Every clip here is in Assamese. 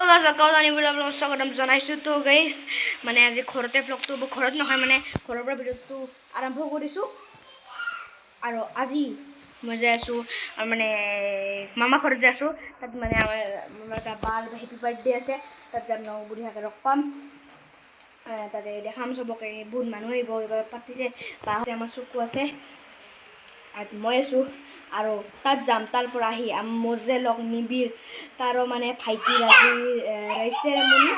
স্বাগতম জনাইছোঁ তো গাইজ মানে আজি ঘৰতে ভ্লগটো ঘৰত নহয় মানে ঘৰৰ পৰা ভিডিঅ'টো আৰম্ভ কৰিছোঁ আৰু আজি মই যাই আছোঁ আৰু মানে মামা ঘৰত যাই আছোঁ তাত মানে আমাৰ এটা বাৰ হেপী বাৰ্থডে আছে তাত যাম ন বুঢ়ীয়াকে লগ পাম তাতে দেখাম চবকে বহুত মানুহ আহিব পাতিছে বা আমাৰ চকু আছে আৰু মই আছোঁ আৰু তাত যাম তাৰ পৰা আহি মোৰ যে লগ নিবিৰ তাৰো মানে ভাইটি ৰাইছে চেৰেমনি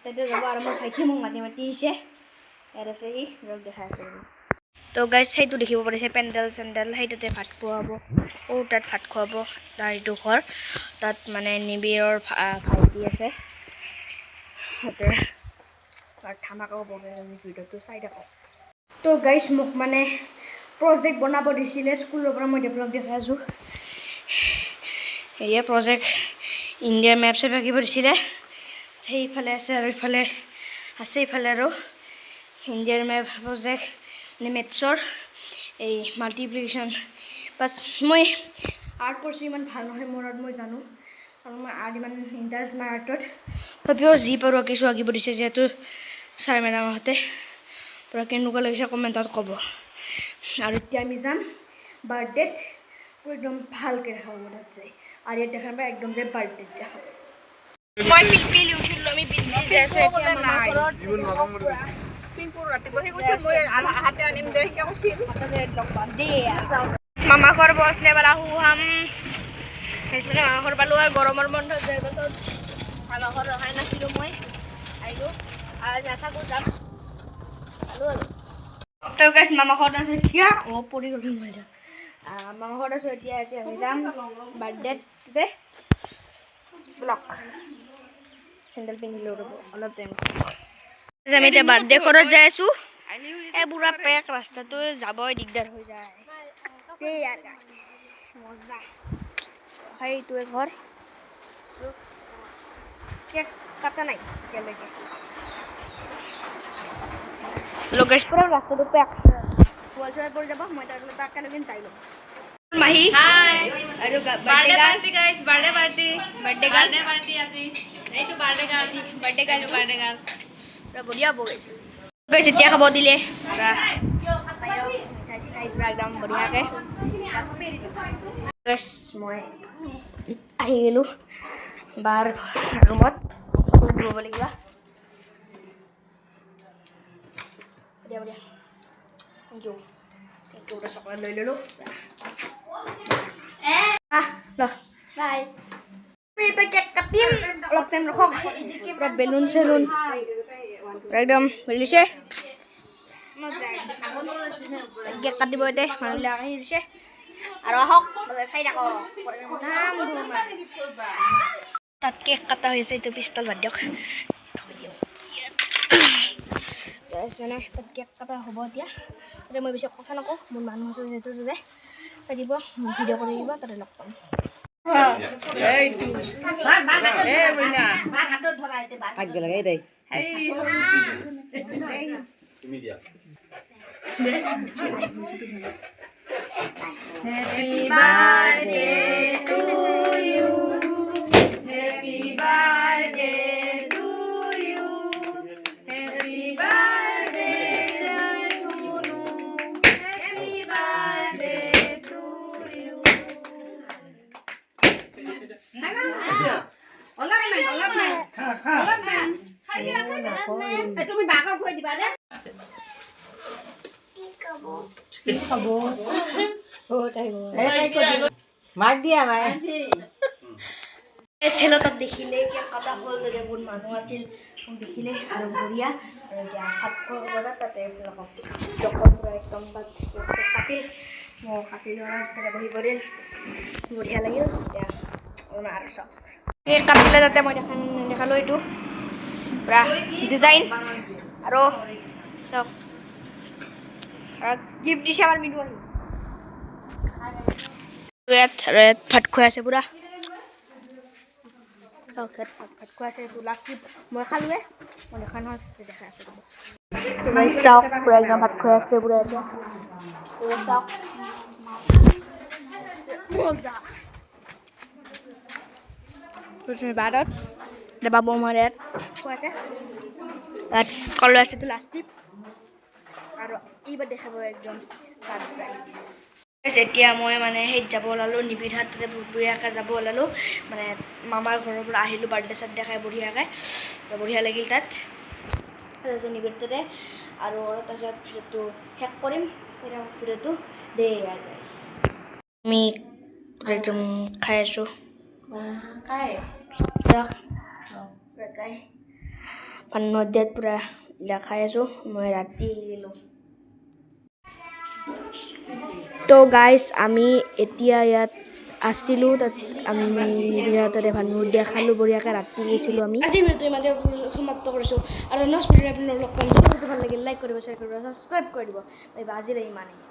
তাতে যাব আৰু মোৰ ভাইটি মোক মাতি আহিছে ইয়াত আছে সি লগ দেখাই আছে তো গাইজ সেইটো দেখিব পাৰিছে পেণ্ডেল চেণ্ডেল সেইটোতে ভাত খুৱাব তাত ভাত খুৱাব তাৰ এইটো ঘৰ তাত মানে নিবিৰৰ ভাইটি আছে তাতে ধামাকা হ'ব ভিডিঅ'টো চাই থাকক তো গাইজ মোক মানে প্ৰজেক্ট বনাব দিছিলে স্কুলৰ পৰা মই ডেভেলপ দেখাই আছোঁ এয়া প্ৰজেক্ট ইণ্ডিয়াৰ মেপ চেপ আঁকিব দিছিলে সেইফালে আছে আৰু ইফালে আছে ইফালে আৰু ইণ্ডিয়াৰ মেপ প্ৰজেক্ট মানে মেথছৰ এই মাল্টিপ্লিকেশ্যন বাছ মই আৰ্ট কৰিছোঁ ইমান ভাল নহয় মোৰ আৰ্ট মই জানো আৰু মই আৰ্ট ইমান ইণ্টাৰেষ্ট নাই আৰ্টত তথাপিও যি পাৰোঁ আঁকিছোঁ আঁকিব দিছে যিহেতু ছাৰ মেডামহঁতে পূৰা কেনেকুৱা লাগিছে কমেণ্টত ক'ব আৰু এতিয়া আমি যাম বাৰ্থডেত একদম ভালকৈ দেখাব তাত যায় আৰু ইয়াত দেখা পাই একদম যে বাৰ্থডেত দেখাব মই পিলপিলি উঠিলোঁ আমি পিলপিলি যাই আছোঁ এতিয়া মামাৰ ঘৰত মামা ঘৰ বসনে वाला हूँ हम সেইপিনে মামা ঘৰ পালোঁ আৰু গৰমৰ বন্ধ যোৱাৰ পাছত মামা ঘৰ ৰখাই নাছিলোঁ মই আহিলোঁ আৰু নাথাকোঁ যাম পালোঁ আৰু তো গাইছ মামা ঘৰত আছোঁ এতিয়া পৰি গ'লোঁ মই যাম মামা ঘৰত আছোঁ এতিয়া আমি যাম বাৰ্থডেতে ব্লক চেণ্ডেল পিন্ধিলোঁ ৰ'ব অলপ টাইম আমি এতিয়া বাৰ্থডে ঘৰত যাই আছোঁ এই বুঢ়া পেক ৰাস্তাটো যাবই দিগদাৰ হৈ যায় মজা সেইটোৱে ঘৰ কেক কাটা নাই এতিয়ালৈকে লোকেশ পুৰা ৰাস্তাটো পেক ৱালচাৰ পৰি যাব মই তাক কেনেকৈ চাই ল'ম মাহি হাই আৰু birthday party guys birthday party আজি এইটো বাৰ্থডে গাৰ্ল পুৰা বঢ়িয়া বগাইছে গাইস এতিয়া খাব দিলে পুৰা একদম বঢ়িয়াকৈ গাইস মই আহি গ'লোঁ বাৰ ৰুমত ধুব লাগিব বঢ়িয়া থেংক ইউ চকলেট লৈ ল'লোঁ বাই এটা কেক কাটিম অলপ টাইম ৰখক পুৰা বেলুন চেলুন একদম মিলিছে কেক কাটিব এতিয়া মানুহবিলাক আহি দিছে আৰু আহক চাই থাকক তাত কেক কটা হৈছে এইটো পিষ্টল বাদ দিয়ক মানে তাত কেক কটা হ'ব এতিয়া তাতে মই বেছি কথা নকওঁ মোৰ মানুহ আছে যিহেতু তাতে চাই দিব ভিডিঅ' কৰি দিব তাতে লগ পাম Happy birthday to you. Happy birthday to you. Happy birthday to you. Happy birthday to you. Olap man. তুমি বাকা খুৱাই দিবা দে চেলতত দেখিলে কেক কটা হ'ল তাতে বহুত মানুহ আছিল দেখিলে আৰু বঢ়িয়া এতিয়া ভাত খোৱা তাতে পুৰা একদম কাটিল মই কাটি তাতে বহি পৰিল বঢ়িয়া লাগিল এতিয়া আৰু চব কেক কাটিলে তাতে মই দেখালোঁ এইটো পুৰা ডিজাইন আৰু চব গিফ্ট দিছে আমাৰ মিনু ইয়াত ভাত খুৱাই আছে পুৰা ভাত খুৱাই আছে এইটো লাষ্ট মই খালোঁৱে মই দেখা নহয় দেখাই আছোঁ চাওক পুৰা একদম ভাত খুৱাই আছে পুৰা এতিয়া চাওক মজা বাৰত বাবু আমাৰ ইয়াত আছে তাত কল আছে তো লাষ্ট টিপ আৰু এইবাৰ দেখাব একদম তাত যায় এতিয়া মই মানে সেই যাব ওলালোঁ নিবিড়হাট তাতে বঢ়িয়াকৈ যাব ওলালোঁ মানে মামাৰ ঘৰৰ পৰা আহিলোঁ বাৰ্থডে চাৰ্থডে খাই বঢ়িয়া লাগিল তাত নিবিড়হাটতে আৰু তাৰপিছত ভিডিঅ'টো শেষ কৰিম ভিডিঅ'টো দে আমি একদম খাই আছোঁ নদিয়াত পূৰা খাই আছোঁ মই ৰাতি আহিলোঁ তো গাইজ আমি এতিয়া ইয়াত আছিলোঁ তাত আমি নিবিড়হাটতে ভাতমুখ দিয়া খালোঁ বঢ়িয়াকৈ ৰাতি গৈছিলোঁ আমি আজি ভিডিঅ'টো ইমানে সমাপ্ত কৰিছোঁ আৰু নেক্সট ভিডিঅ'ত আপোনালোকক লগ পাম যদি ভিডিঅ'টো ভাল লাগিল লাইক কৰিব শ্বেয়াৰ কৰিব ছাবস্ক্ৰাইব কৰি দিব আজিলৈ ইমানেই